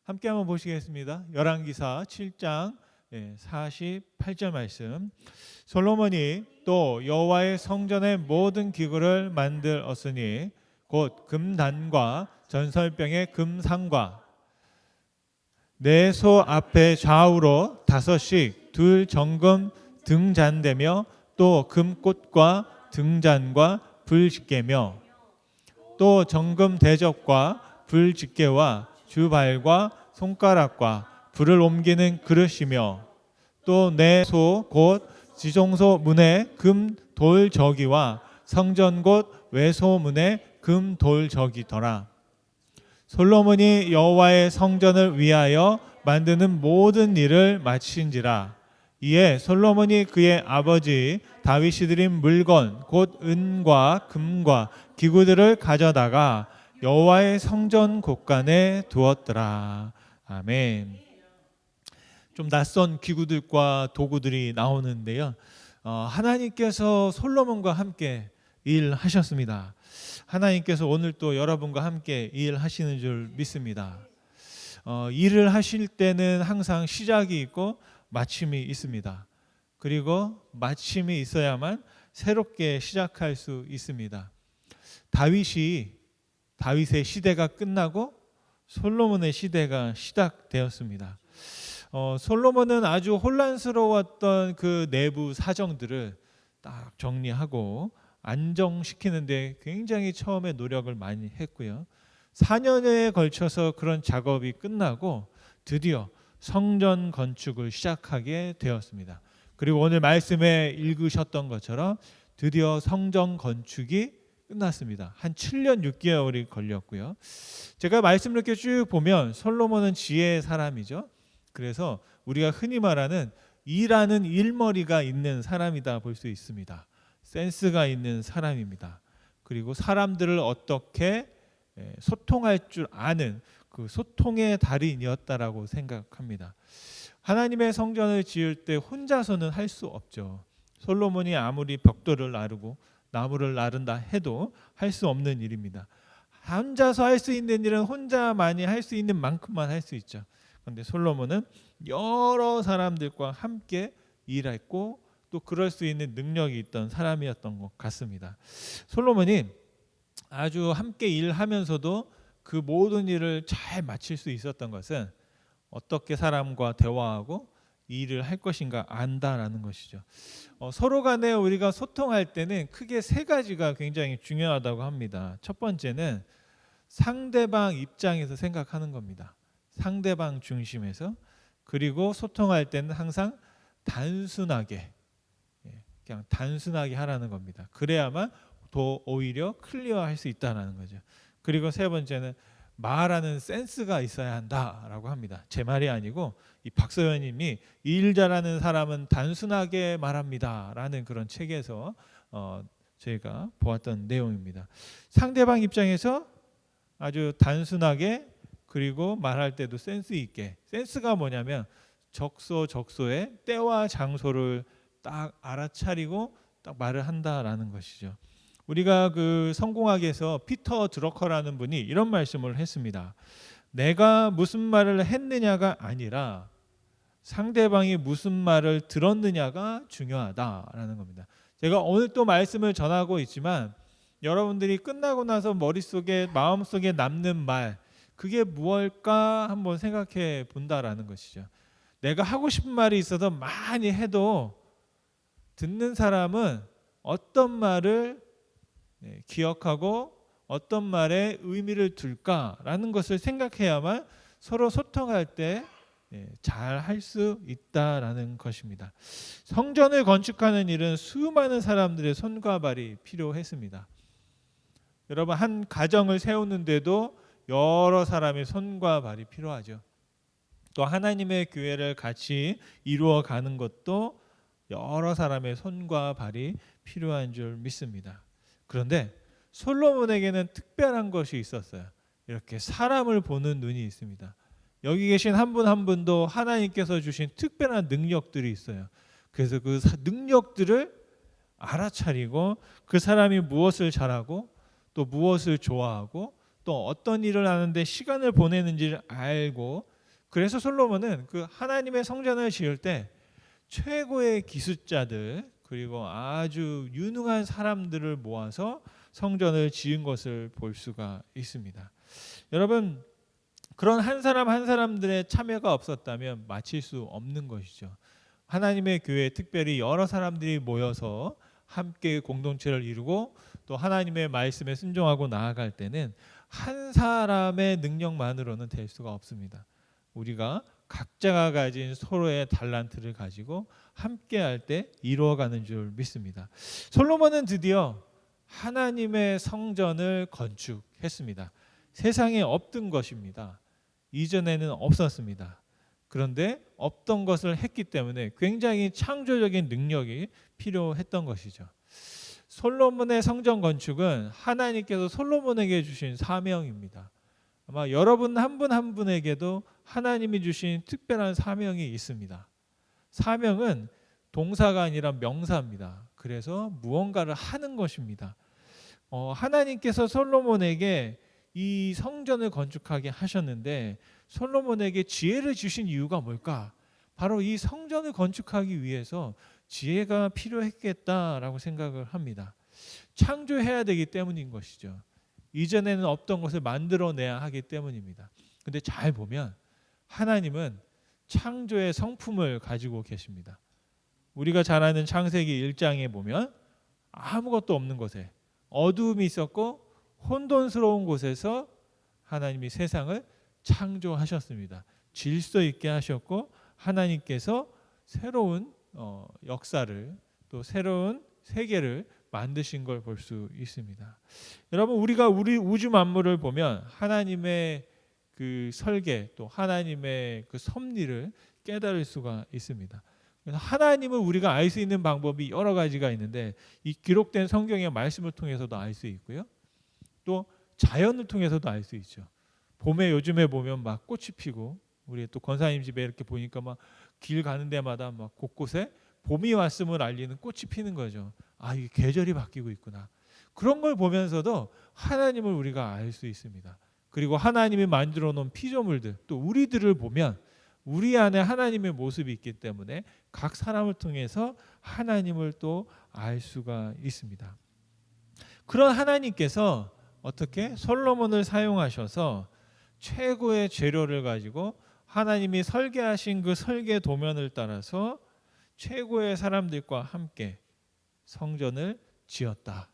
함께 한번 보시겠습니다. 열왕기사 7장 48절 말씀. 솔로몬이 또 여호와의 성전의 모든 기구를 만들었으니 곧 금단과 전설병의 금상과 내소 앞에 좌우로 5씩 둘 정금 등잔대며 또 금꽃과 등잔과 불집게며 또 정금 대접과 불집게와 주발과 손가락과 불을 옮기는 그릇이며 또 내소 곧 지성소 문의 금 돌저기와 성전 곧 외소 문의 금 돌저기더라. 솔로몬이 여호와의 성전을 위하여 만드는 모든 일을 마친지라. 이에 솔로몬이 그의 아버지 다윗이 드린 물건 곧 은과 금과 기구들을 가져다가 여호와의 성전 곳간에 두었더라. 아멘. 좀 낯선 기구들과 도구들이 나오는데요. 하나님께서 솔로몬과 함께 일하셨습니다. 하나님께서 오늘 또 여러분과 함께 일하시는 줄 믿습니다. 일을 하실 때는 항상 시작이 있고 마침이 있습니다. 그리고 마침이 있어야만 새롭게 시작할 수 있습니다. 다윗의 시대가 끝나고 솔로몬의 시대가 시작되었습니다. 솔로몬은 아주 혼란스러웠던 그 내부 사정들을 딱 정리하고 안정시키는데 굉장히 처음에 노력을 많이 했고요. 4년에 걸쳐서 그런 작업이 끝나고 드디어 성전 건축을 시작하게 되었습니다. 그리고 오늘 말씀에 읽으셨던 것처럼 드디어 성전 건축이 끝났습니다. 한 7년 6개월이 걸렸고요. 제가 말씀을 이렇게 쭉 보면 솔로몬은 지혜의 사람이죠. 그래서 우리가 흔히 말하는 일하는 일머리가 있는 사람이다 볼 수 있습니다. 센스가 있는 사람입니다. 그리고 사람들을 어떻게 소통할 줄 아는 그 소통의 달인이었다라고 생각합니다. 하나님의 성전을 지을 때 혼자서는 할 수 없죠. 솔로몬이 아무리 벽돌을 나르고 나무를 나른다 해도 할 수 없는 일입니다. 혼자서 할 수 있는 일은 혼자만이 할 수 있는 만큼만 할 수 있죠. 그런데 솔로몬은 여러 사람들과 함께 일했고 또 그럴 수 있는 능력이 있던 사람이었던 것 같습니다. 솔로몬이 아주 함께 일하면서도 그 모든 일을 잘 마칠 수 있었던 것은 어떻게 사람과 대화하고 일을 할 것인가 안다라는 것이죠. 서로 간에 우리가 소통할 때는 크게 3가지가 굉장히 중요하다고 합니다. 첫 번째는 상대방 입장에서 생각하는 겁니다. 상대방 중심에서. 그리고 소통할 때는 항상 단순하게 그냥 단순하게 하라는 겁니다. 그래야만 더 오히려 클리어할 수 있다는 거죠. 그리고 3번째는 말하는 센스가 있어야 한다라고 합니다. 제 말이 아니고 이 박서연님이 일 잘하는 사람은 단순하게 말합니다라는 그런 책에서 제가 보았던 내용입니다. 상대방 입장에서 아주 단순하게 그리고 말할 때도 센스 있게. 센스가 뭐냐면 적소적소의 때와 장소를 딱 알아차리고 딱 말을 한다라는 것이죠. 우리가 그 성공학에서 피터 드러커라는 분이 이런 말씀을 했습니다. 내가 무슨 말을 했느냐가 아니라 상대방이 무슨 말을 들었느냐가 중요하다라는 겁니다. 제가 오늘 또 말씀을 전하고 있지만 여러분들이 끝나고 나서 머릿속에 마음속에 남는 말 그게 무엇일까 한번 생각해 본다라는 것이죠. 내가 하고 싶은 말이 있어서 많이 해도 듣는 사람은 어떤 말을 기억하고 어떤 말에 의미를 둘까라는 것을 생각해야만 서로 소통할 때 잘 할 수 있다라는 것입니다. 성전을 건축하는 일은 수많은 사람들의 손과 발이 필요했습니다. 여러분 한 가정을 세우는데도 여러 사람의 손과 발이 필요하죠. 또 하나님의 교회를 같이 이루어가는 것도 여러 사람의 손과 발이 필요한 줄 믿습니다. 그런데 솔로몬에게는 특별한 것이 있었어요. 이렇게 사람을 보는 눈이 있습니다. 여기 계신 한 분 한 분도 하나님께서 주신 특별한 능력들이 있어요. 그래서 그 능력들을 알아차리고 그 사람이 무엇을 잘하고 또 무엇을 좋아하고 또 어떤 일을 하는데 시간을 보내는지를 알고, 그래서 솔로몬은 그 하나님의 성전을 지을 때 최고의 기술자들 그리고 아주 유능한 사람들을 모아서 성전을 지은 것을 볼 수가 있습니다. 여러분, 그런 한 사람 한 사람들의 참여가 없었다면 마칠 수 없는 것이죠. 하나님의 교회에 특별히 여러 사람들이 모여서 함께 공동체를 이루고 또 하나님의 말씀에 순종하고 나아갈 때는 한 사람의 능력만으로는 될 수가 없습니다. 우리가 각자가 가진 서로의 달란트를 가지고 함께 할 때 이루어가는 줄 믿습니다. 솔로몬은 드디어 하나님의 성전을 건축했습니다. 세상에 없던 것입니다. 이전에는 없었습니다. 그런데 없던 것을 했기 때문에 굉장히 창조적인 능력이 필요했던 것이죠. 솔로몬의 성전 건축은 하나님께서 솔로몬에게 주신 사명입니다. 아마 여러분 한 분 한 분에게도 하나님이 주신 특별한 사명이 있습니다. 사명은 동사가 아니라 명사입니다. 그래서 무언가를 하는 것입니다. 하나님께서 솔로몬에게 이 성전을 건축하게 하셨는데 솔로몬에게 지혜를 주신 이유가 뭘까? 바로 이 성전을 건축하기 위해서 지혜가 필요했겠다라고 생각을 합니다. 창조해야 되기 때문인 것이죠. 이전에는 없던 것을 만들어내야 하기 때문입니다. 근데 잘 보면 하나님은 창조의 성품을 가지고 계십니다. 우리가 잘 아는 창세기 1장에 보면 아무것도 없는 곳에 어두움이 있었고 혼돈스러운 곳에서 하나님이 세상을 창조하셨습니다. 질서 있게 하셨고 하나님께서 새로운 역사를 또 새로운 세계를 만드신 걸 볼 수 있습니다. 여러분, 우리가 우리 우주 만물을 보면 하나님의 그 설계 또 하나님의 그 섭리를 깨달을 수가 있습니다. 하나님을 우리가 알 수 있는 방법이 여러 가지가 있는데 이 기록된 성경의 말씀을 통해서도 알 수 있고요. 또 자연을 통해서도 알 수 있죠. 봄에 요즘에 보면 막 꽃이 피고 우리 또 권사님 집에 이렇게 보니까 막 길 가는 데마다 막 곳곳에 봄이 왔음을 알리는 꽃이 피는 거죠. 아, 이게 계절이 바뀌고 있구나. 그런 걸 보면서도 하나님을 우리가 알 수 있습니다. 그리고 하나님이 만들어 놓은 피조물들 또 우리들을 보면 우리 안에 하나님의 모습이 있기 때문에 각 사람을 통해서 하나님을 또 알 수가 있습니다. 그런 하나님께서 어떻게 솔로몬을 사용하셔서 최고의 재료를 가지고 하나님이 설계하신 그 설계 도면을 따라서 최고의 사람들과 함께 성전을 지었다,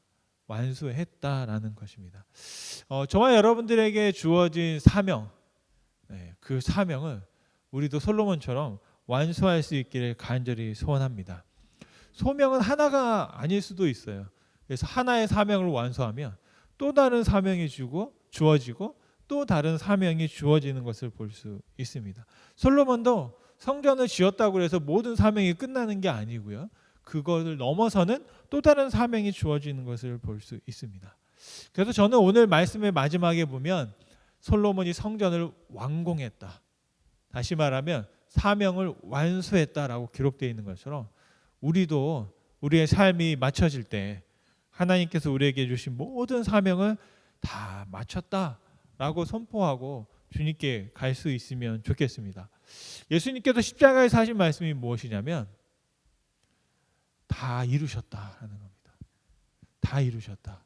완수했다라는 것입니다. 저와 여러분들에게 주어진 사명, 그 사명을 우리도 솔로몬처럼 완수할 수 있기를 간절히 소원합니다. 소명은 하나가 아닐 수도 있어요. 그래서 하나의 사명을 완수하면 또 다른 사명이 주어지고 또 다른 사명이 주어지는 것을 볼 수 있습니다. 솔로몬도 성전을 지었다고 해서 모든 사명이 끝나는 게 아니고요. 그것을 넘어서는 또 다른 사명이 주어지는 것을 볼 수 있습니다. 그래서 저는 오늘 말씀의 마지막에 보면 솔로몬이 성전을 완공했다. 다시 말하면 사명을 완수했다라고 기록되어 있는 것처럼 우리도 우리의 삶이 맞춰질 때 하나님께서 우리에게 주신 모든 사명을 다 마쳤다라고 선포하고 주님께 갈 수 있으면 좋겠습니다. 예수님께서 십자가에서 하신 말씀이 무엇이냐면 다 이루셨다라는 겁니다. 다 이루셨다.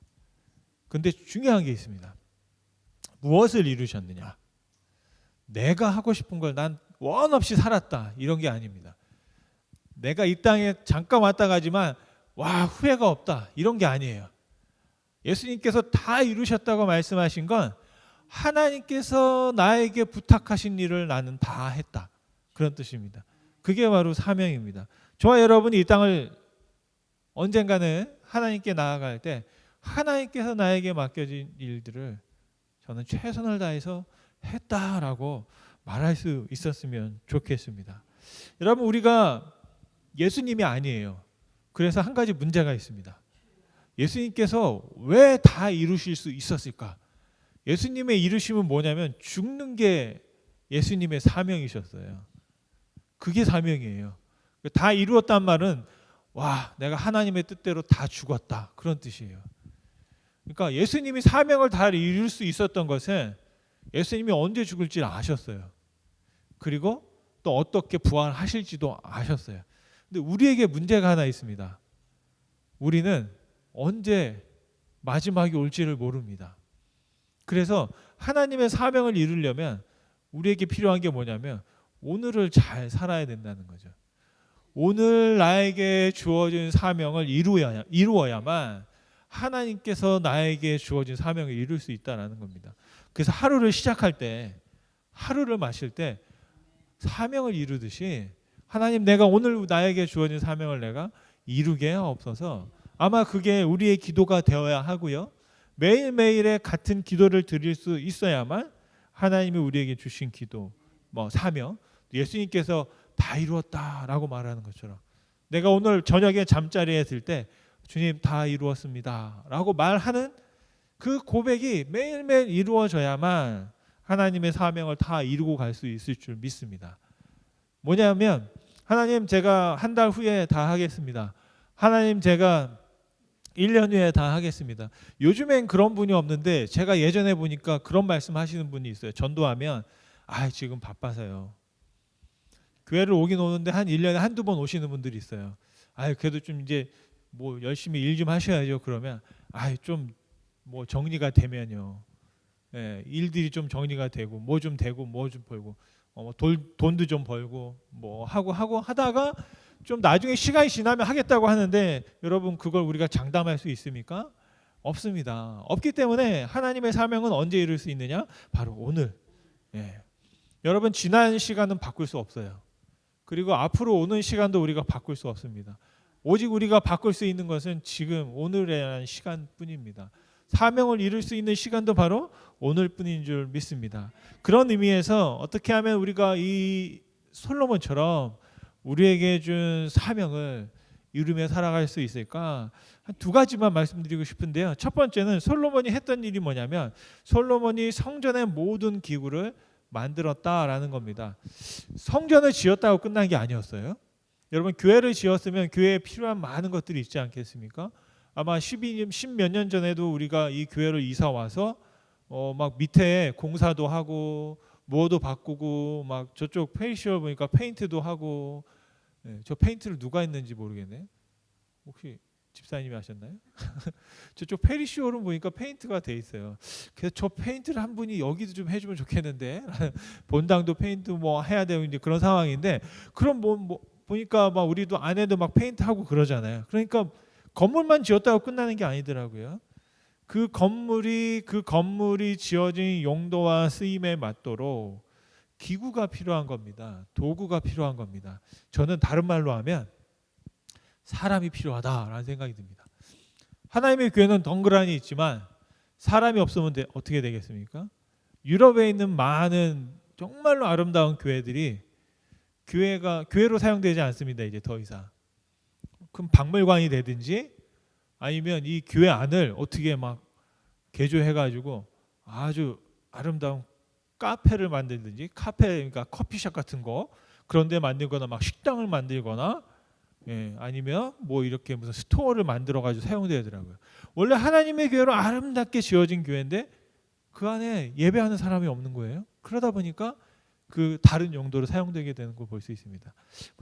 근데 중요한 게 있습니다. 무엇을 이루셨느냐? 내가 하고 싶은 걸 난 원 없이 살았다 이런 게 아닙니다. 내가 이 땅에 잠깐 왔다 가지만 와 후회가 없다 이런 게 아니에요. 예수님께서 다 이루셨다고 말씀하신 건 하나님께서 나에게 부탁하신 일을 나는 다 했다 그런 뜻입니다. 그게 바로 사명입니다. 저와 여러분이 이 땅을 언젠가는 하나님께 나아갈 때 하나님께서 나에게 맡겨진 일들을 저는 최선을 다해서 했다라고 말할 수 있었으면 좋겠습니다. 여러분, 우리가 예수님이 아니에요. 그래서 한 가지 문제가 있습니다. 예수님께서 왜 다 이루실 수 있었을까? 예수님의 이루심은 뭐냐면 죽는 게 예수님의 사명이셨어요. 그게 사명이에요. 다 이루었단 말은 와, 내가 하나님의 뜻대로 다 죽었다, 그런 뜻이에요. 그러니까 예수님이 사명을 다 이룰 수 있었던 것은 예수님이 언제 죽을지 아셨어요. 그리고 또 어떻게 부활하실지도 아셨어요. 근데 우리에게 문제가 하나 있습니다. 우리는 언제 마지막이 올지를 모릅니다. 그래서 하나님의 사명을 이루려면 우리에게 필요한 게 뭐냐면 오늘을 잘 살아야 된다는 거죠. 오늘 나에게 주어진 사명을 이루어야만 하나님께서 나에게 주어진 사명을 이룰 수 있다는 겁니다. 그래서 하루를 시작할 때, 하루를 마실 때 사명을 이루듯이 하나님, 내가 오늘 나에게 주어진 사명을 내가 이루게 하옵소서. 아마 그게 우리의 기도가 되어야 하고요. 매일매일의 같은 기도를 드릴 수 있어야만 하나님이 우리에게 주신 기도, 사명, 예수님께서 다 이루었다라고 말하는 것처럼 내가 오늘 저녁에 잠자리에 들 때 주님 다 이루었습니다 라고 말하는 그 고백이 매일매일 이루어져야만 하나님의 사명을 다 이루고 갈 수 있을 줄 믿습니다. 뭐냐면 하나님, 제가 한 달 후에 다 하겠습니다. 하나님, 제가 1년 후에 다 하겠습니다. 요즘엔 그런 분이 없는데 제가 예전에 보니까 그런 말씀 하시는 분이 있어요. 전도하면 지금 바빠서요. 교회를 오긴 오는데 한 1년에 한두 번 오시는 분들이 있어요. 그래도 좀 이제 열심히 일 좀 하셔야죠. 그러면 좀 정리가 되면요. 일들이 좀 정리가 되고 뭐 좀 벌고 돈도 좀 벌고 하고 하다가 좀 나중에 시간이 지나면 하겠다고 하는데 여러분, 그걸 우리가 장담할 수 있습니까? 없습니다. 없기 때문에 하나님의 사명은 언제 이룰 수 있느냐? 바로 오늘. 여러분, 지난 시간은 바꿀 수 없어요. 그리고 앞으로 오는 시간도 우리가 바꿀 수 없습니다. 오직 우리가 바꿀 수 있는 것은 지금 오늘이라는 시간뿐입니다. 사명을 이룰 수 있는 시간도 바로 오늘뿐인 줄 믿습니다. 그런 의미에서 어떻게 하면 우리가 이 솔로몬처럼 우리에게 준 사명을 이루며 살아갈 수 있을까? 한 두 가지만 말씀드리고 싶은데요. 첫 번째는 솔로몬이 했던 일이 뭐냐면 솔로몬이 성전의 모든 기구를 만들었다라는 겁니다. 성전을 지었다고 끝난 게 아니었어요. 여러분, 교회를 지었으면 교회에 필요한 많은 것들이 있지 않겠습니까? 아마 10몇 년 전에도 우리가 이 교회를 이사 와서 막 밑에 공사도 하고 뭐도 바꾸고 막 저쪽 페이시얼 보니까 페인트도 하고, 저 페인트를 누가 했는지 모르겠네. 혹시 집사님이 하셨나요? 저쪽 페리시올은 보니까 페인트가 돼 있어요. 그래서 저 페인트를 한 분이 여기도 좀 해주면 좋겠는데 본당도 페인트 해야 되고 이제 그런 상황인데, 그럼 보니까 막 우리도 안에도 막 페인트 하고 그러잖아요. 그러니까 건물만 지었다고 끝나는 게 아니더라고요. 그 건물이 지어진 용도와 쓰임에 맞도록 기구가 필요한 겁니다. 도구가 필요한 겁니다. 저는 다른 말로 하면 사람이 필요하다라는 생각이 듭니다. 하나님의 교회는 덩그러니 있지만 사람이 없으면 어떻게 되겠습니까? 유럽에 있는 많은 정말로 아름다운 교회들이 교회로 사용되지 않습니다. 이제 더 이상. 그럼 박물관이 되든지 아니면 이 교회 안을 어떻게 막 개조해가지고 아주 아름다운 카페를 만들든지, 그러니까 커피숍 같은 거 그런 데 만들거나 막 식당을 만들거나, 아니면 이렇게 무슨 스토어를 만들어가지고 사용되더라고요. 원래 하나님의 교회로 아름답게 지어진 교회인데 그 안에 예배하는 사람이 없는 거예요. 그러다 보니까 그 다른 용도로 사용되게 되는 걸 볼 수 있습니다.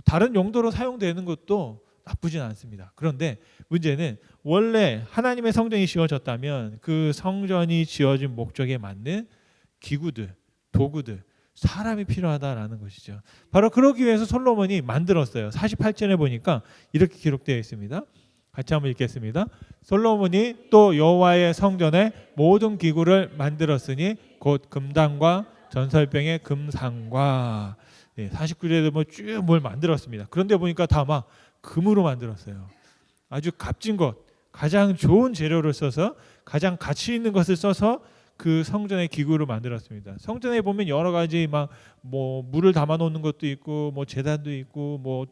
다른 용도로 사용되는 것도 나쁘진 않습니다. 그런데 문제는 원래 하나님의 성전이 지어졌다면 그 성전이 지어진 목적에 맞는 기구들, 도구들, 사람이 필요하다라는 것이죠. 바로 그러기 위해서 솔로몬이 만들었어요. 48절에 보니까 이렇게 기록되어 있습니다. 같이 한번 읽겠습니다. 솔로몬이 또 여호와의 성전에 모든 기구를 만들었으니 곧 금당과 전설병의 금상과, 49절에도 쭉 뭘 만들었습니다. 그런데 보니까 다 막 금으로 만들었어요. 아주 값진 것, 가장 좋은 재료를 써서 가장 가치 있는 것을 써서 그 성전의 기구를 만들었습니다. 성전에 보면 여러 가지 물을 담아 놓는 것도 있고 제단도 있고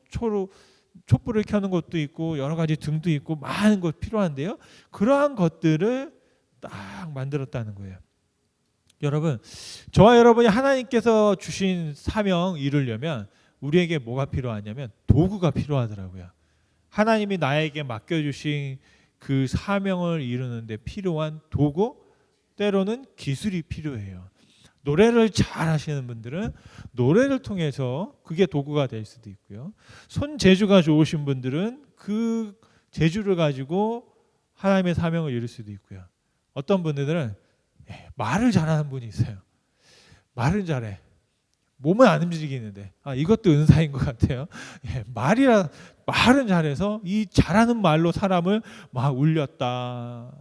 촛불을 켜는 것도 있고 여러 가지 등도 있고 많은 것 필요한데요. 그러한 것들을 딱 만들었다는 거예요. 여러분, 저와 여러분이 하나님께서 주신 사명 이루려면 우리에게 뭐가 필요하냐면 도구가 필요하더라고요. 하나님이 나에게 맡겨주신 그 사명을 이루는데 필요한 도구, 때로는 기술이 필요해요. 노래를 잘 하시는 분들은 노래를 통해서 그게 도구가 될 수도 있고요. 손재주가 좋으신 분들은 그 재주를 가지고 하나님의 사명을 이룰 수도 있고요. 어떤 분들은 말을 잘하는 분이 있어요. 말은 잘해. 몸은 안 움직이는데 이것도 은사인 것 같아요. 말은 잘해서 이 잘하는 말로 사람을 막 울렸다,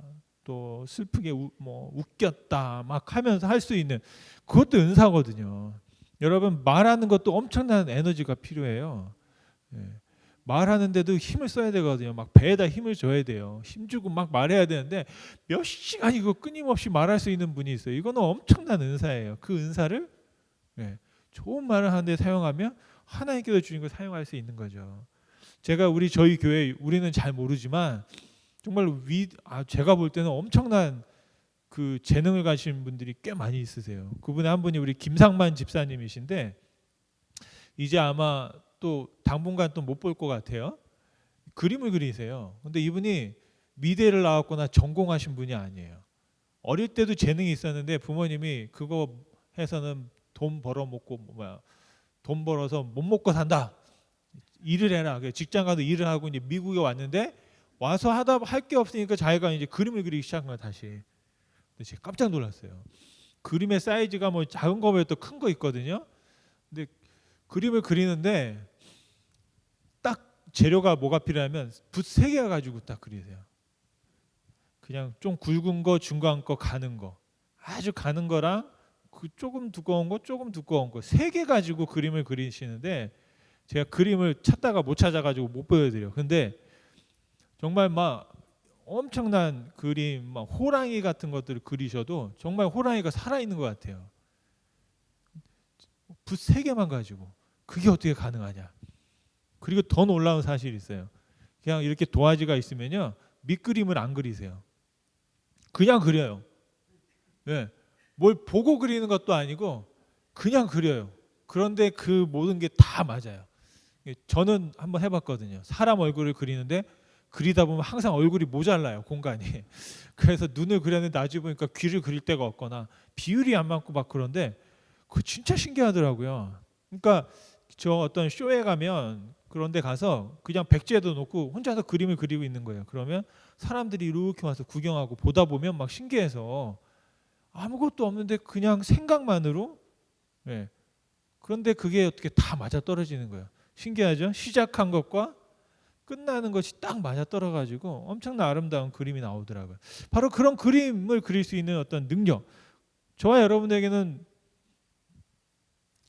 또 슬프게 웃겼다 막 하면서 할 수 있는 그것도 은사거든요. 여러분 말하는 것도 엄청난 에너지가 필요해요. 말하는데도 힘을 써야 되거든요. 막 배에다 힘을 줘야 돼요. 힘주고 막 말해야 되는데 몇 시간 이거 끊임없이 말할 수 있는 분이 있어요. 이거는 엄청난 은사예요. 그 은사를 좋은 말을 하는데 사용하면 하나님께서 주신 걸 사용할 수 있는 거죠. 제가 저희 교회 우리는 잘 모르지만 정말 제가 볼 때는 엄청난 그 재능을 가진 분들이 꽤 많이 있으세요. 그분의 한 분이 우리 김상만 집사님이신데 이제 아마 또 당분간 또 못 볼 것 같아요. 그림을 그리세요. 근데 이분이 미대를 나왔거나 전공하신 분이 아니에요. 어릴 때도 재능이 있었는데 부모님이 그거 해서는 돈 벌어서 못 먹고 산다. 일을 해라. 직장 가도 일을 하고 이제 미국에 왔는데 와서 하다 할 게 없으니까 자기가 이제 그림을 그리기 시작한 거야 다시. 근데 제가 깜짝 놀랐어요. 그림의 사이즈가 뭐 작은 거 외에 또 큰 거 있거든요. 근데 그림을 그리는데 딱 재료가 뭐가 필요하면 붓 3개 가지고 딱 그리세요. 그냥 좀 굵은 거, 중간 거, 가는 거. 아주 가는 거랑 그 조금 두꺼운 거, 조금 두꺼운 거 3개 가지고 그림을 그리시는데 제가 그림을 찾다가 못 찾아가지고 못 보여드려요. 근데 정말 막 엄청난 그림, 막 호랑이 같은 것들을 그리셔도 정말 호랑이가 살아있는 것 같아요. 붓 3개만 가지고 그게 어떻게 가능하냐. 그리고 더 놀라운 사실이 있어요. 그냥 이렇게 도화지가 있으면요 밑그림을 안 그리세요. 그냥 그려요. 뭘 보고 그리는 것도 아니고 그냥 그려요. 그런데 그 모든 게 다 맞아요. 저는 한번 해봤거든요. 사람 얼굴을 그리는데 그리다 보면 항상 얼굴이 모자라요, 공간이. 그래서 눈을 그렸는데 나중에 보니까 귀를 그릴 데가 없거나 비율이 안 맞고 막 그런데 그거 진짜 신기하더라고요. 그러니까 저 어떤 쇼에 가면 그런 데 가서 그냥 백지에도 놓고 혼자서 그림을 그리고 있는 거예요. 그러면 사람들이 이렇게 와서 구경하고 보다 보면 막 신기해서 아무것도 없는데 그냥 생각만으로 그런데 그게 어떻게 다 맞아 떨어지는 거예요. 신기하죠? 시작한 것과 끝나는 것이 딱 맞아 떨어가지고 엄청난 아름다운 그림이 나오더라고요. 바로 그런 그림을 그릴 수 있는 어떤 능력, 저와 여러분에게는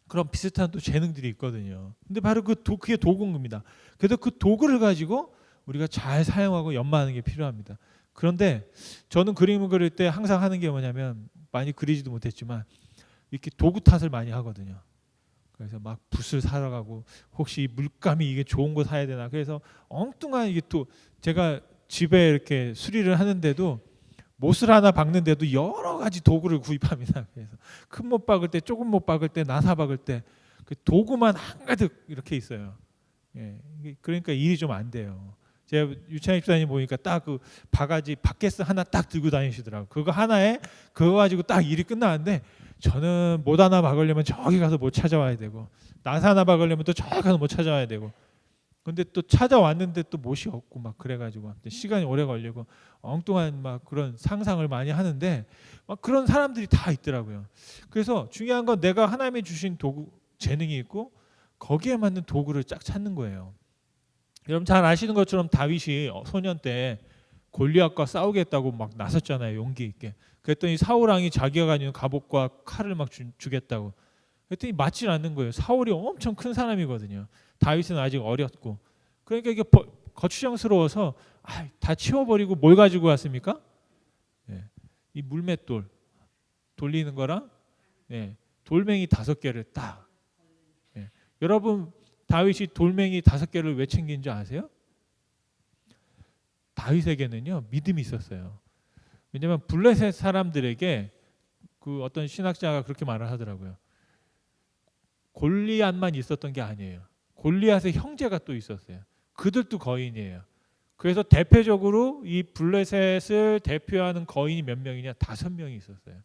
그런 비슷한 또 재능들이 있거든요. 근데 바로 그게 도구인 겁니다. 그래서 그 도구를 가지고 우리가 잘 사용하고 연마하는 게 필요합니다. 그런데 저는 그림을 그릴 때 항상 하는 게 뭐냐면 많이 그리지도 못했지만 이렇게 도구 탓을 많이 하거든요. 그래서 막 붓을 사러 가고 혹시 물감이 이게 좋은 거 사야 되나. 그래서 엉뚱한 이게 또 제가 집에 이렇게 수리를 하는데도 못을 하나 박는데도 여러 가지 도구를 구입합니다. 그래서 큰 못 박을 때, 조금 못 박을 때, 나사 박을 때 그 도구만 한가득 이렇게 있어요. 그러니까 일이 좀 안 돼요. 제가 유찬희 집사님 보니까 딱 그 바가지 바켓스 하나 딱 들고 다니시더라고요. 그거 하나에 그거 가지고 딱 일이 끝나는데 저는 못 하나 박으려면 저기 가서 못 찾아와야 되고 나사 하나 박으려면 또 저기 가서 못 찾아와야 되고 근데 또 찾아왔는데 또 못이 없고 막 그래가지고 시간이 오래 걸리고 엉뚱한 막 그런 상상을 많이 하는데 막 그런 사람들이 다 있더라고요. 그래서 중요한 건 내가 하나님이 주신 도구 재능이 있고 거기에 맞는 도구를 쫙 찾는 거예요. 여러분 잘 아시는 것처럼 다윗이 소년 때 골리앗과 싸우겠다고 막 나섰잖아요. 용기 있게. 그랬더니 사울 왕이 자기가 가진 갑옷과 칼을 막 주겠다고. 그랬더니 맞질 않는 거예요. 사울이 엄청 큰 사람이거든요. 다윗은 아직 어렸고. 그러니까 이게 거추장스러워서 다 치워버리고 뭘 가지고 왔습니까? 이 물맷돌 돌리는 거랑 돌멩이 5개를 딱. 여러분 다윗이 돌멩이 5개를 왜 챙긴 줄 아세요? 다윗에게는요 믿음이 있었어요. 왜냐하면 블레셋 사람들에게 그 어떤 신학자가 그렇게 말을 하더라고요. 골리앗만 있었던 게 아니에요. 골리앗의 형제가 또 있었어요. 그들도 거인이에요. 그래서 대표적으로 이 블레셋을 대표하는 거인이 몇 명이냐? 5명이 있었어요.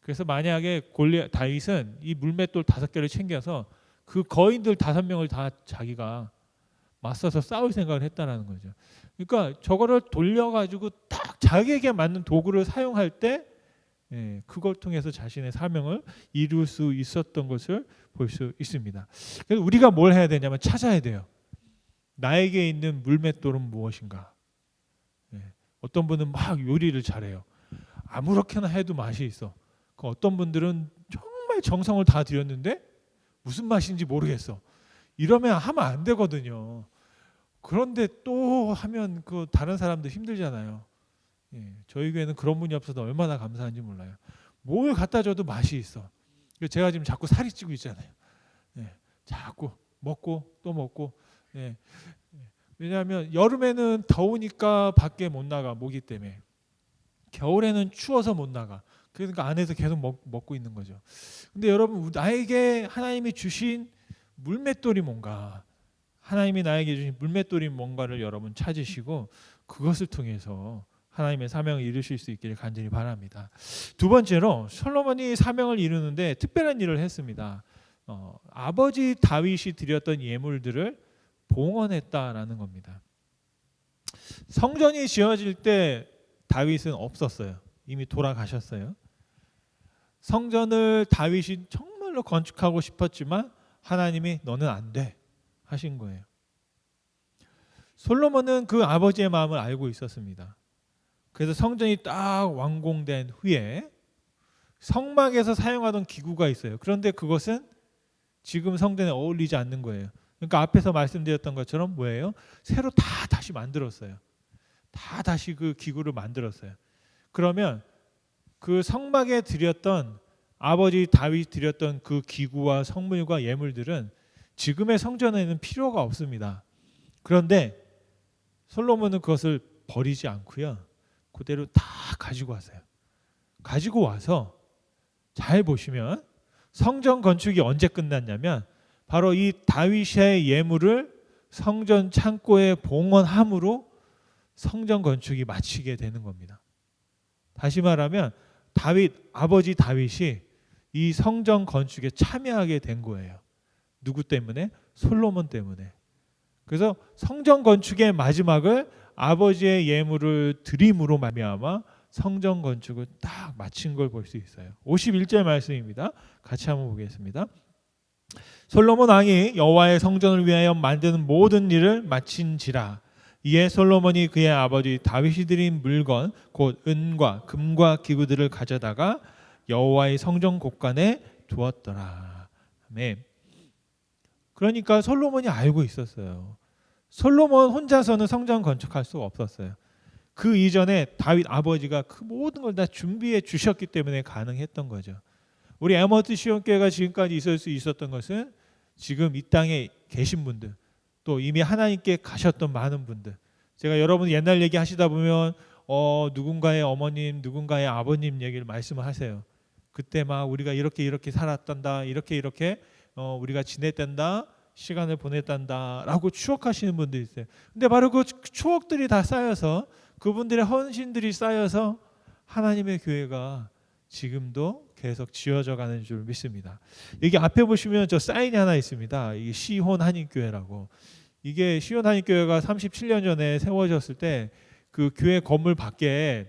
그래서 만약에 다윗은 이 물맷돌 5개를 챙겨서 그 거인들 5명을 다 자기가 맞서서 싸울 생각을 했다라는 거죠. 그러니까 저거를 돌려가지고 딱 자기에게 맞는 도구를 사용할 때 그걸 통해서 자신의 사명을 이룰 수 있었던 것을 볼 수 있습니다. 그래서 우리가 뭘 해야 되냐면 찾아야 돼요. 나에게 있는 물맷돌은 무엇인가? 어떤 분은 막 요리를 잘해요. 아무렇게나 해도 맛이 있어. 어떤 분들은 정말 정성을 다 들였는데 무슨 맛인지 모르겠어. 이러면 하면 안 되거든요. 그런데 또 하면 그 다른 사람들 힘들잖아요. 저희 교회는 그런 분이 없어서 얼마나 감사한지 몰라요. 뭘 갖다 줘도 맛이 있어. 제가 지금 자꾸 살이 찌고 있잖아요. 자꾸 먹고 또 먹고. 왜냐하면 여름에는 더우니까 밖에 못 나가, 모기 때문에. 겨울에는 추워서 못 나가. 그러니까 안에서 계속 먹고 있는 거죠. 근데 여러분, 나에게 하나님이 주신 물맷돌이 뭔가, 하나님이 나에게 주신 물맷돌이 뭔가를 여러분 찾으시고 그것을 통해서 하나님의 사명을 이루실 수 있기를 간절히 바랍니다. 두 번째로 솔로몬이 사명을 이루는데 특별한 일을 했습니다. 아버지 다윗이 드렸던 예물들을 봉헌했다라는 겁니다. 성전이 지어질 때 다윗은 없었어요. 이미 돌아가셨어요. 성전을 다윗이 정말로 건축하고 싶었지만 하나님이 너는 안 돼 하신 거예요. 솔로몬은 그 아버지의 마음을 알고 있었습니다. 그래서 성전이 딱 완공된 후에 성막에서 사용하던 기구가 있어요. 그런데 그것은 지금 성전에 어울리지 않는 거예요. 그러니까 앞에서 말씀드렸던 것처럼 뭐예요? 새로 다시 만들었어요. 다시 그 기구를 만들었어요. 그러면 그 성막에 드렸던 아버지 다윗이 드렸던 그 기구와 성물과 예물들은 지금의 성전에는 필요가 없습니다. 그런데 솔로몬은 그것을 버리지 않고요. 그대로 다 가지고 왔어요. 가지고 와서 잘 보시면 성전 건축이 언제 끝났냐면 바로 이 다윗의 예물을 성전 창고에 봉헌함으로 성전 건축이 마치게 되는 겁니다. 다시 말하면 아버지 다윗이 이 성전 건축에 참여하게 된 거예요. 누구 때문에? 솔로몬 때문에. 그래서 성전 건축의 마지막을 아버지의 예물을 드림으로 말미암아 성전 건축을 딱 마친 걸 볼 수 있어요. 51절 말씀입니다. 같이 한번 보겠습니다. 솔로몬 왕이 여호와의 성전을 위하여 만드는 모든 일을 마친지라. 이에 솔로몬이 그의 아버지 다윗이 드린 물건 곧 은과 금과 기구들을 가져다가 여호와의 성전 곳간에 두었더라. 아멘. 그러니까 솔로몬이 알고 있었어요. 솔로몬 혼자서는 성전 건축할 수가 없었어요. 그 이전에 다윗 아버지가 그 모든 걸 다 준비해 주셨기 때문에 가능했던 거죠. 우리 에머트 시온교회가 지금까지 있을 수 있었던 것은 지금 이 땅에 계신 분들, 또 이미 하나님께 가셨던 많은 분들. 제가 여러분 옛날 얘기 하시다 보면 누군가의 어머님, 누군가의 아버님 얘기를 말씀을 하세요. 그때 막 우리가 이렇게 살았단다, 이렇게 우리가 지냈단다, 시간을 보냈단다라고 추억하시는 분들이 있어요. 근데 바로 그 추억들이 다 쌓여서 그분들의 헌신들이 쌓여서 하나님의 교회가 지금도 계속 지어져 가는 줄 믿습니다. 여기 앞에 보시면 저 사인이 하나 있습니다. 이게 시혼 한인교회라고. 이게 시혼 한인교회가 37년 전에 세워졌을 때 그 교회 건물 밖에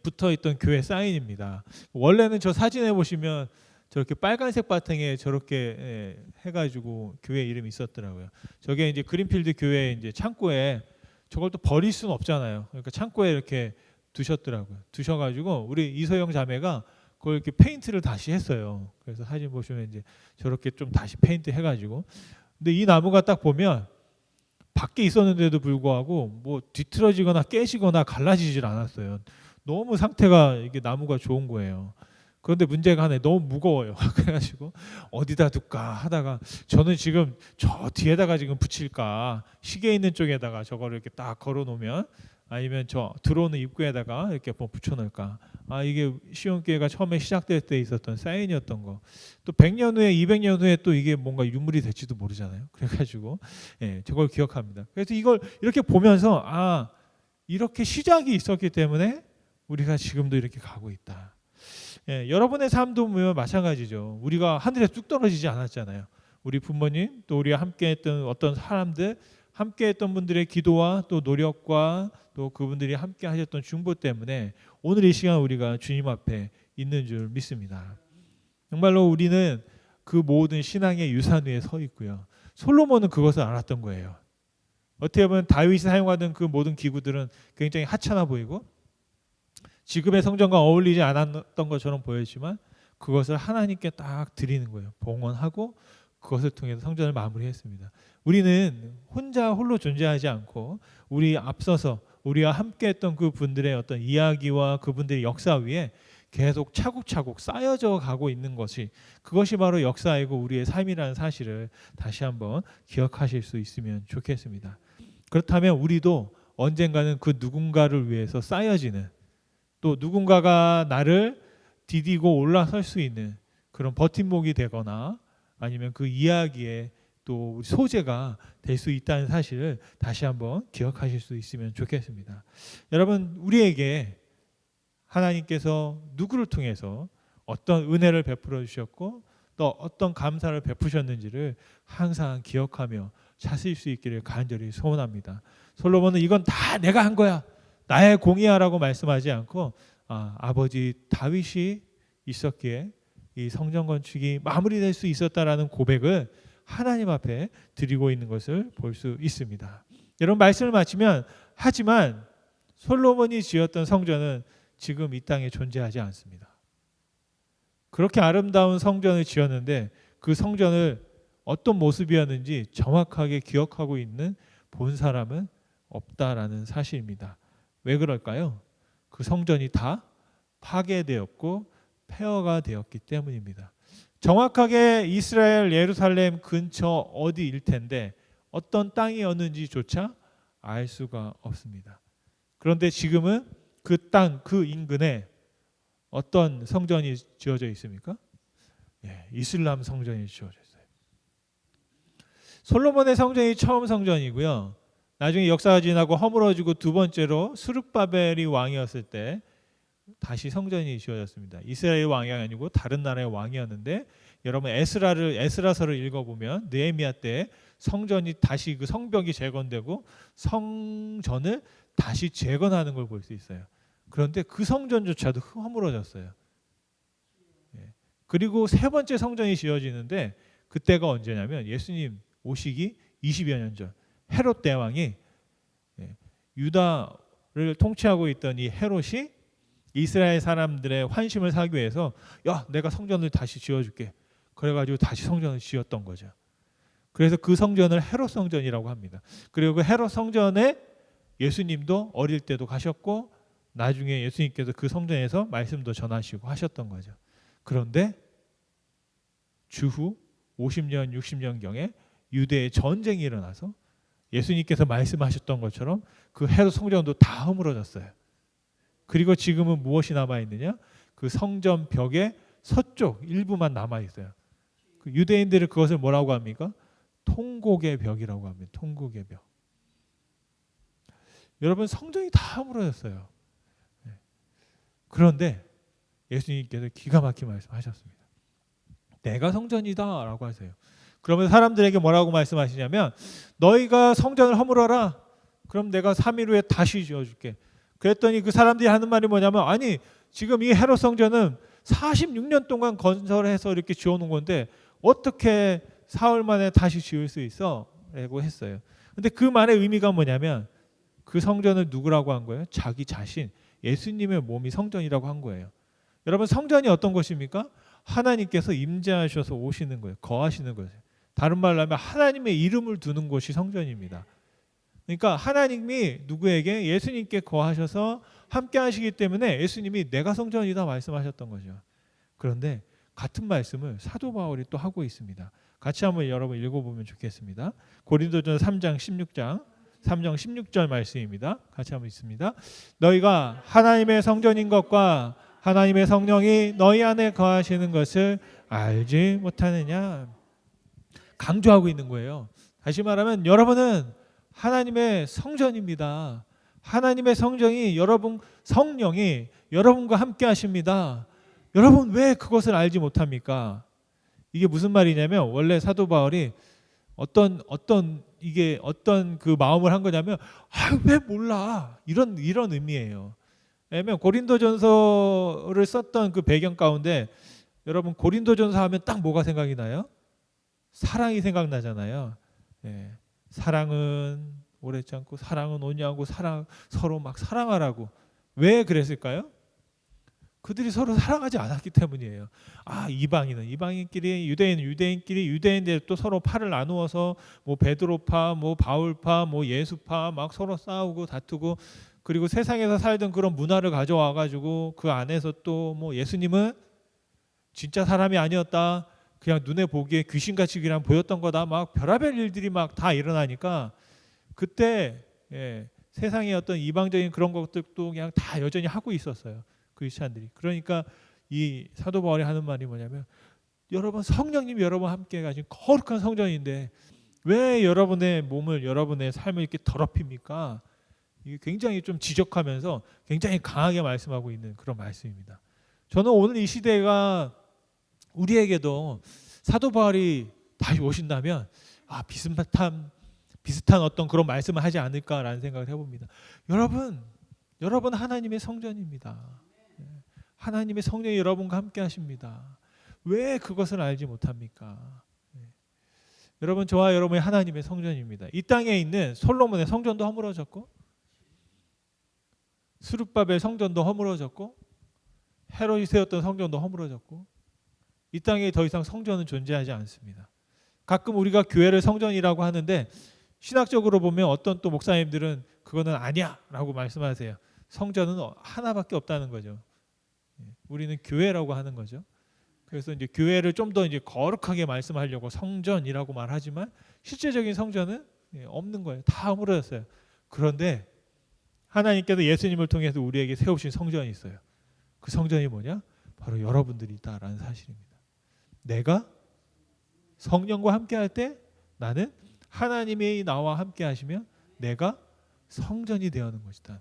붙어 있던 교회 사인입니다. 원래는 저 사진에 보시면 저렇게 빨간색 바탕에 저렇게 해가지고 교회 이름이 있었더라고요. 저게 이제 그린필드 교회 이제 창고에 저걸 또 버릴 수는 없잖아요. 그러니까 창고에 이렇게 두셨더라고요. 두셔가지고 우리 이소영 자매가 그걸 이렇게 페인트를 다시 했어요. 그래서 사진 보시면 이제 저렇게 좀 다시 페인트 해가지고. 근데 이 나무가 딱 보면 밖에 있었는데도 불구하고 뭐 뒤틀어지거나 깨지거나 갈라지질 않았어요. 너무 상태가 이게 나무가 좋은 거예요. 그런데 문제가 하나, 너무 무거워요. 그래가지고 어디다 둘까 하다가 저는 지금 저 뒤에다가 지금 붙일까, 시계 있는 쪽에다가 저거를 이렇게 딱 걸어 놓으면 아니면 저 들어오는 입구에다가 이렇게 뭐 붙여놓을까? 이게 시온교회가 처음에 시작될 때 있었던 사인이었던 거. 또 100년 후에 200년 후에 또 이게 뭔가 유물이 될지도 모르잖아요. 그래가지고 저걸 기억합니다. 그래서 이걸 이렇게 보면서 이렇게 시작이 있었기 때문에 우리가 지금도 이렇게 가고 있다. 여러분의 삶도 보면 마찬가지죠. 우리가 하늘에 뚝 떨어지지 않았잖아요. 우리 부모님 또 우리와 함께했던 어떤 사람들, 함께했던 분들의 기도와 또 노력과 또 그분들이 함께 하셨던 중보 때문에 오늘 이 시간 우리가 주님 앞에 있는 줄 믿습니다. 정말로 우리는 그 모든 신앙의 유산 위에 서 있고요. 솔로몬은 그것을 알았던 거예요. 어떻게 보면 다윗이 사용하던 그 모든 기구들은 굉장히 하찮아 보이고 지금의 성전과 어울리지 않았던 것처럼 보였지만 그것을 하나님께 딱 드리는 거예요. 봉헌하고 그것을 통해서 성전을 마무리했습니다. 우리는 혼자 홀로 존재하지 않고 우리 앞서서 우리와 함께했던 그 분들의 어떤 이야기와 그분들의 역사 위에 계속 차곡차곡 쌓여져 가고 있는 그것이 바로 역사이고 우리의 삶이라는 사실을 다시 한번 기억하실 수 있으면 좋겠습니다. 그렇다면 우리도 언젠가는 그 누군가를 위해서 쌓여지는 또 누군가가 나를 디디고 올라설 수 있는 그런 버팀목이 되거나 아니면 그 이야기의 또 소재가 될 수 있다는 사실을 다시 한번 기억하실 수 있으면 좋겠습니다. 여러분 우리에게 하나님께서 누구를 통해서 어떤 은혜를 베풀어 주셨고 또 어떤 감사를 베푸셨는지를 항상 기억하며 사실 수 있기를 간절히 소원합니다. 솔로몬은 이건 다 내가 한 거야. 나의 공이야라고 말씀하지 않고 아버지 다윗이 있었기에 이 성전 건축이 마무리될 수 있었다라는 고백을 하나님 앞에 드리고 있는 것을 볼 수 있습니다. 여러분 말씀을 마치면 하지만 솔로몬이 지었던 성전은 지금 이 땅에 존재하지 않습니다. 그렇게 아름다운 성전을 지었는데 그 성전을 어떤 모습이었는지 정확하게 기억하고 있는 본 사람은 없다라는 사실입니다. 왜 그럴까요? 그 성전이 다 파괴되었고 폐허가 되었기 때문입니다. 정확하게 이스라엘 예루살렘 근처 어디일 텐데 어떤 땅이었는지조차 알 수가 없습니다. 그런데 지금은 그 땅, 그 인근에 어떤 성전이 지어져 있습니까? 이슬람 성전이 지어져 있어요. 솔로몬의 성전이 처음 성전이고요. 나중에 역사가 지나고 허물어지고 두 번째로 스룹바벨이 왕이었을 때 다시 성전이 지어졌습니다. 이스라엘 왕이 아니고 다른 나라의 왕이었는데 여러분 에스라서를 읽어보면 느헤미야 때 성전이 다시 그 성벽이 재건되고 성전을 다시 재건하는 걸 볼 수 있어요. 그런데 그 성전조차도 허물어졌어요. 그리고 세 번째 성전이 지어지는데 그때가 언제냐면 예수님 오시기 20여 년 전 헤롯 대왕이 유다를 통치하고 있던 이 헤롯이 이스라엘 사람들의 환심을 사기 위해서 내가 성전을 다시 지어줄게. 그래가지고 다시 성전을 지었던 거죠. 그래서 그 성전을 헤롯 성전이라고 합니다. 그리고 그 헤롯 성전에 예수님도 어릴 때도 가셨고 나중에 예수님께서 그 성전에서 말씀도 전하시고 하셨던 거죠. 그런데 주후 50년, 60년경에 유대의 전쟁이 일어나서 예수님께서 말씀하셨던 것처럼 그 헤롯 성전도 다 허물어졌어요. 그리고 지금은 무엇이 남아있느냐? 그 성전 벽의 서쪽 일부만 남아있어요. 그 유대인들은 그것을 뭐라고 합니까? 통곡의 벽이라고 합니다. 통곡의 벽. 여러분 성전이 다 허물어졌어요. 그런데 예수님께서 기가 막힌 말씀하셨습니다. 내가 성전이다 라고 하세요. 그러면 사람들에게 뭐라고 말씀하시냐면 너희가 성전을 허물어라. 그럼 내가 3일 후에 다시 지어줄게. 그랬더니 그 사람들이 하는 말이 뭐냐면 아니 지금 이 헤롯 성전은 46년 동안 건설해서 이렇게 지어놓은 건데 어떻게 사흘 만에 다시 지을 수 있어? 라고 했어요. 근데 그 말의 의미가 뭐냐면 그 성전을 누구라고 한 거예요? 자기 자신, 예수님의 몸이 성전이라고 한 거예요. 여러분 성전이 어떤 것입니까? 하나님께서 임재하셔서 오시는 거예요. 거하시는 거예요. 다른 말로 하면 하나님의 이름을 두는 곳이 성전입니다. 그러니까 하나님이 누구에게 예수님께 거하셔서 함께 하시기 때문에 예수님이 내가 성전이다 말씀하셨던 거죠. 그런데 같은 말씀을 사도 바울이 또 하고 있습니다. 같이 한번 여러분 읽어보면 좋겠습니다. 고린도전서 3장 16장 3장 16절 말씀입니다. 같이 한번 읽습니다. 너희가 하나님의 성전인 것과 하나님의 성령이 너희 안에 거하시는 것을 알지 못하느냐. 강조하고 있는 거예요. 다시 말하면 여러분은 하나님의 성전입니다. 하나님의 성전이 성령이 여러분과 함께 하십니다. 여러분 왜 그것을 알지 못합니까? 이게 무슨 말이냐면 원래 사도 바울이 어떤 그 마음을 한 거냐면 왜 몰라 이런 의미예요. 왜냐면 고린도전서를 썼던 그 배경 가운데 여러분 고린도전서 하면 딱 뭐가 생각이 나요? 사랑이 생각나잖아요. 예. 사랑은 오래 참고 사랑은 온유하고 서로 막 사랑하라고. 왜 그랬을까요? 그들이 서로 사랑하지 않았기 때문이에요. 이방인은 이방인끼리, 유대인은 유대인끼리, 유대인들 또 서로 팔을 나누어서 뭐 베드로파, 뭐 바울파, 뭐 예수파 막 서로 싸우고 다투고, 그리고 세상에서 살던 그런 문화를 가져와 가지고 그 안에서 또 뭐 예수님은 진짜 사람이 아니었다, 그냥 눈에 보기에 귀신같이 그냥 보였던 거다, 막 별의별 일들이 막 다 일어나니까 그때 세상의 어떤 이방적인 그런 것들도 그냥 다 여전히 하고 있었어요. 크리스찬들이. 그러니까 이 사도 바울이 하는 말이 뭐냐면 여러분 성령님이 여러분 함께 가진 거룩한 성전인데 왜 여러분의 몸을 여러분의 삶을 이렇게 더럽힙니까? 이게 굉장히 좀 지적하면서 굉장히 강하게 말씀하고 있는 그런 말씀입니다. 저는 오늘 이 시대가 우리에게도 사도 바울이 다시 오신다면 비슷한 어떤 그런 말씀을 하지 않을까라는 생각을 해봅니다. 여러분 하나님의 성전입니다. 하나님의 성령이 여러분과 함께 하십니다. 왜 그것을 알지 못합니까? 여러분, 저와 여러분이 하나님의 성전입니다. 이 땅에 있는 솔로몬의 성전도 허물어졌고 스룹바벨 성전도 허물어졌고 헤롯이 세웠던 성전도 허물어졌고 이 땅에 더 이상 성전은 존재하지 않습니다. 가끔 우리가 교회를 성전이라고 하는데 신학적으로 보면 어떤 또 목사님들은 그거는 아니야 라고 말씀하세요. 성전은 하나밖에 없다는 거죠. 우리는 교회라고 하는 거죠. 그래서 이제 교회를 좀 더 이제 거룩하게 말씀하려고 성전이라고 말하지만 실제적인 성전은 없는 거예요. 다 허물어졌어요. 그런데 하나님께서 예수님을 통해서 우리에게 세우신 성전이 있어요. 그 성전이 뭐냐? 바로 여러분들이다라는 사실입니다. 내가 성령과 함께 할 때 나는 하나님이 나와 함께 하시면 내가 성전이 되어는 것이다.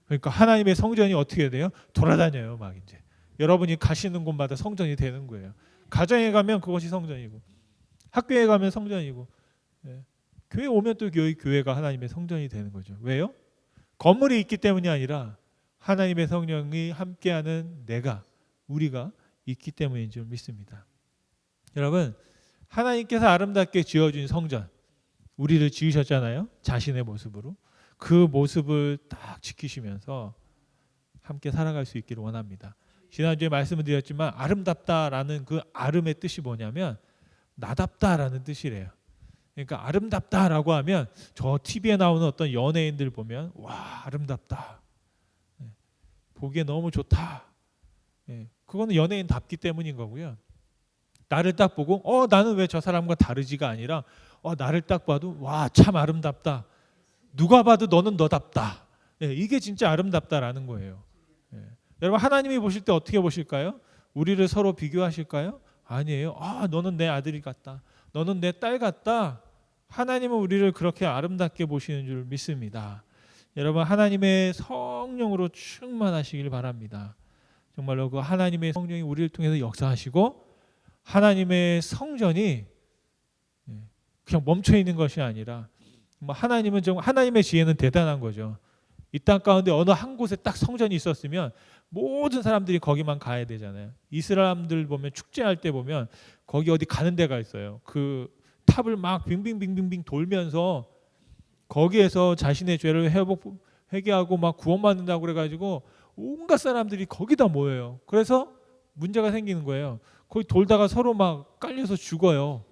그러니까 하나님의 성전이 어떻게 돼요? 돌아다녀요. 막 이제 여러분이 가시는 곳마다 성전이 되는 거예요. 가정에 가면 그것이 성전이고 학교에 가면 성전이고 교회 오면 또 교회가 하나님의 성전이 되는 거죠. 왜요? 건물이 있기 때문이 아니라 하나님의 성령이 함께하는 우리가 있기 때문인 줄 믿습니다. 여러분, 하나님께서 아름답게 지어준 성전, 우리를 지으셨잖아요. 자신의 모습으로. 그 모습을 딱 지키시면서 함께 살아갈 수 있기를 원합니다. 지난주에 말씀을 드렸지만 아름답다라는 그 아름의 뜻이 뭐냐면 나답다라는 뜻이래요. 그러니까 아름답다라고 하면 저 TV에 나오는 어떤 연예인들 보면 와 아름답다, 보기에 너무 좋다, 그거는 연예인답기 때문인 거고요. 나를 딱 보고 나는 왜 저 사람과 다르지가 아니라 나를 딱 봐도 와 참 아름답다, 누가 봐도 너는 너답다. 이게 진짜 아름답다라는 거예요. 여러분, 하나님이 보실 때 어떻게 보실까요? 우리를 서로 비교하실까요? 아니에요. 너는 내 아들이 같다, 너는 내 딸 같다. 하나님은 우리를 그렇게 아름답게 보시는 줄 믿습니다. 여러분, 하나님의 성령으로 충만하시길 바랍니다. 정말로 그 하나님의 성령이 우리를 통해서 역사하시고 하나님의 성전이 그냥 멈춰 있는 것이 아니라 하나님은 정말 하나님의 지혜는 대단한 거죠. 이 땅 가운데 어느 한 곳에 딱 성전이 있었으면 모든 사람들이 거기만 가야 되잖아요. 이스라엘들 보면 축제할 때 보면 거기 어디 가는 데가 있어요. 그 탑을 막 빙빙빙빙빙 돌면서 거기에서 자신의 죄를 회개하고 막 구원받는다고 그래가지고 온갖 사람들이 거기다 모여요. 그래서 문제가 생기는 거예요. 거기 돌다가 서로 막 깔려서 죽어요.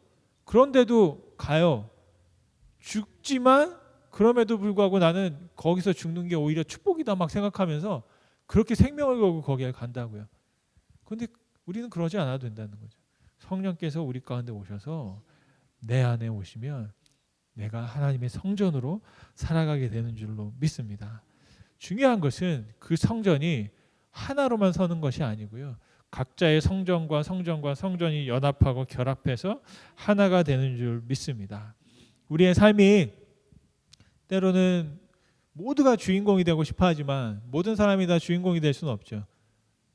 그런데도 가요. 죽지만 그럼에도 불구하고 나는 거기서 죽는 게 오히려 축복이다 막 생각하면서 그렇게 생명을 걸고 거기에 간다고요. 그런데 우리는 그러지 않아도 된다는 거죠. 성령께서 우리 가운데 오셔서 내 안에 오시면 내가 하나님의 성전으로 살아가게 되는 줄로 믿습니다. 중요한 것은 그 성전이 하나로만 서는 것이 아니고요. 각자의 성전과 성전이 연합하고 결합해서 하나가 되는 줄 믿습니다. 우리의 삶이 때로는 모두가 주인공이 되고 싶어 하지만 모든 사람이 다 주인공이 될 수는 없죠.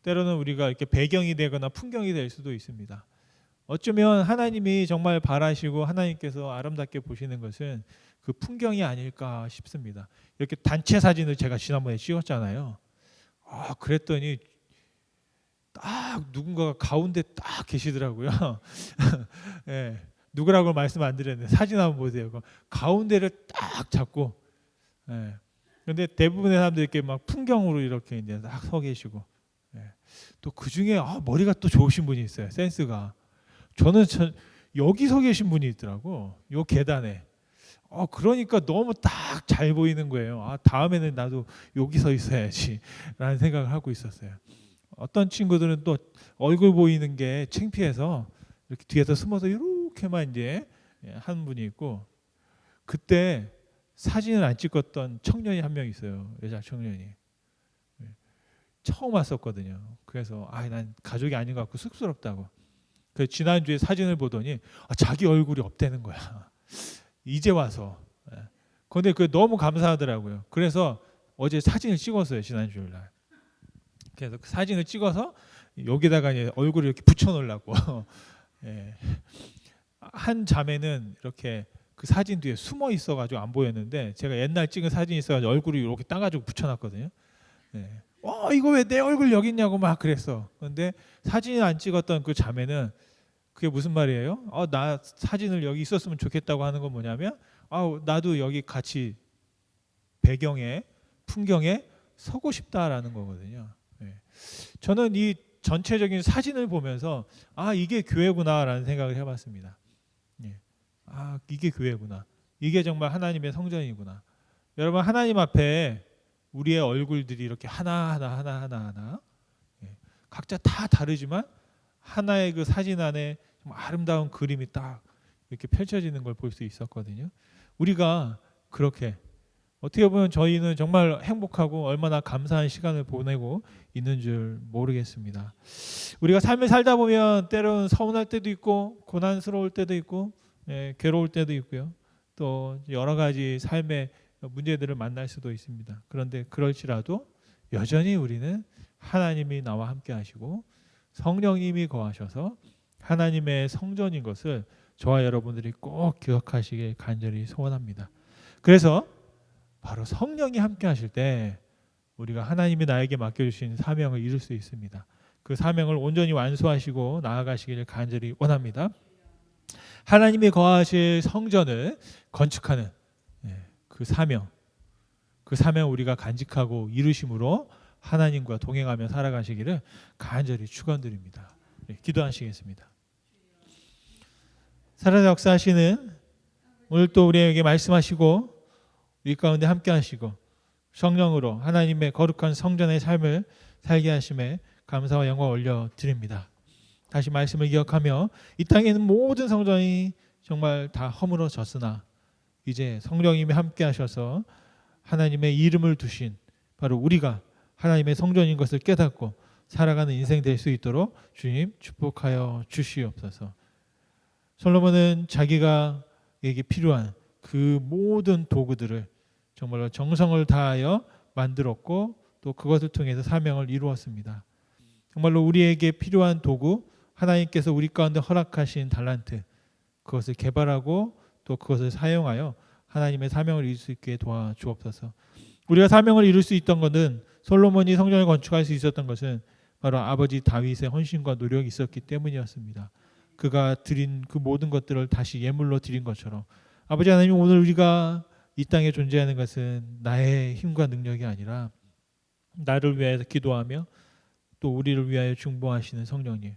때로는 우리가 이렇게 배경이 되거나 풍경이 될 수도 있습니다. 어쩌면 하나님이 정말 바라시고 하나님께서 아름답게 보시는 것은 그 풍경이 아닐까 싶습니다. 이렇게 단체 사진을 제가 지난번에 찍었잖아요. 그랬더니 딱 누군가가 가운데 딱 계시더라고요. 예, 누구라고 말씀 안 드렸는데 사진 한번 보세요. 가운데를 딱 잡고. 예, 그런데 대부분의 사람들이 이렇게 막 풍경으로 이렇게 이제 딱 서 계시고. 예, 또 그 중에 머리가 또 좋으신 분이 있어요. 센스가. 저는 여기 서 계신 분이 있더라고. 요 계단에. 그러니까 너무 딱 잘 보이는 거예요. 다음에는 나도 여기 서 있어야지 라는 생각을 하고 있었어요. 어떤 친구들은 또 얼굴 보이는 게 창피해서 이렇게 뒤에서 숨어서 이렇게만 이제 한 분이 있고, 그때 사진을 안 찍었던 청년이 한 명 있어요. 여자 청년이. 처음 왔었거든요. 그래서 난 가족이 아닌 것 같고 쑥스럽다고. 그래서 지난주에 사진을 보더니 자기 얼굴이 없다는 거야. 이제 와서. 그런데 그게 너무 감사하더라고요. 그래서 어제 사진을 찍었어요. 지난주일 날. 그래서 그 사진을 찍어서 여기다가 이제 얼굴을 이렇게 붙여놓으려고. 예. 한 자매는 이렇게 그 사진 뒤에 숨어 있어가지고 안 보였는데 제가 옛날 찍은 사진이 있어가지고 얼굴을 이렇게 따가지고 붙여놨거든요. 예. 이거 왜 내 얼굴 여기 있냐고 막 그랬어. 그런데 사진을 안 찍었던 그 자매는 그게 무슨 말이에요? 나 사진을 여기 있었으면 좋겠다고 하는 건 뭐냐면 나도 여기 같이 배경에 풍경에 서고 싶다라는 거거든요. 예. 저는 이 전체적인 사진을 보면서 이게 교회구나라는 생각을 해봤습니다. 예. 이게 교회구나. 이게 정말 하나님의 성전이구나. 여러분, 하나님 앞에 우리의 얼굴들이 이렇게 하나 예. 각자 다 다르지만 하나의 그 사진 안에 좀 아름다운 그림이 딱 이렇게 펼쳐지는 걸 볼 수 있었거든요. 우리가 그렇게 어떻게 보면 저희는 정말 행복하고 얼마나 감사한 시간을 보내고 있는 줄 모르겠습니다. 우리가 삶을 살다 보면 때로는 서운할 때도 있고 고난스러울 때도 있고 괴로울 때도 있고요. 또 여러 가지 삶의 문제들을 만날 수도 있습니다. 그런데 그럴지라도 여전히 우리는 하나님이 나와 함께 하시고 성령님이 거하셔서 하나님의 성전인 것을 저와 여러분들이 꼭 기억하시길 간절히 소원합니다. 그래서 바로 성령이 함께 하실 때 우리가 하나님이 나에게 맡겨주신 사명을 이룰 수 있습니다. 그 사명을 온전히 완수하시고 나아가시기를 간절히 원합니다. 하나님이 거하실 성전을 건축하는 그 사명 우리가 간직하고 이루심으로 하나님과 동행하며 살아가시기를 간절히 축원드립니다. 기도하시겠습니다. 살아서 역사하시는 오늘 또 우리에게 말씀하시고 우리 가운데 함께 하시고 성령으로 하나님의 거룩한 성전의 삶을 살게 하심에 감사와 영광을 올려드립니다. 다시 말씀을 기억하며 이 땅에 있는 모든 성전이 정말 다 허물어졌으나 이제 성령님이 함께 하셔서 하나님의 이름을 두신 바로 우리가 하나님의 성전인 것을 깨닫고 살아가는 인생 될 수 있도록 주님 축복하여 주시옵소서. 솔로몬은 자기가 에게 필요한 그 모든 도구들을 정말로 정성을 다하여 만들었고 또 그것을 통해서 사명을 이루었습니다. 정말로 우리에게 필요한 도구, 하나님께서 우리 가운데 허락하신 달란트, 그것을 개발하고 또 그것을 사용하여 하나님의 사명을 이룰 수 있게 도와주옵소서. 우리가 사명을 이룰 수 있던 것은 솔로몬이 성전을 건축할 수 있었던 것은 바로 아버지 다윗의 헌신과 노력이 있었기 때문이었습니다. 그가 드린 그 모든 것들을 다시 예물로 드린 것처럼 아버지 하나님, 오늘 우리가 이 땅에 존재하는 것은 나의 힘과 능력이 아니라 나를 위하여 기도하며 또 우리를 위하여 중보하시는 성령님,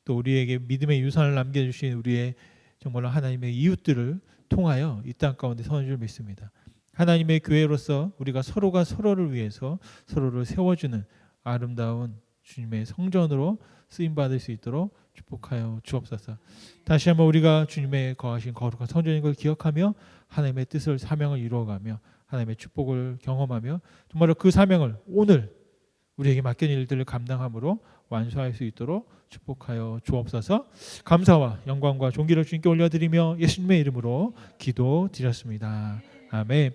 또 우리에게 믿음의 유산을 남겨주신 우리의 정말로 하나님의 이웃들을 통하여 이 땅 가운데 서는 줄 믿습니다. 하나님의 교회로서 우리가 서로가 서로를 위해서 서로를 세워주는 아름다운 주님의 성전으로 쓰임받을 수 있도록 축복하여 주옵소서. 다시 한번 우리가 주님의 거하신 거룩한 성전인 걸 기억하며 하나님의 뜻을 사명을 이루어가며 하나님의 축복을 경험하며 정말로 그 사명을 오늘 우리에게 맡긴 일들을 감당함으로 완수할 수 있도록 축복하여 주옵소서. 감사와 영광과 존귀를 주님께 올려드리며 예수님의 이름으로 기도드렸습니다. 아멘.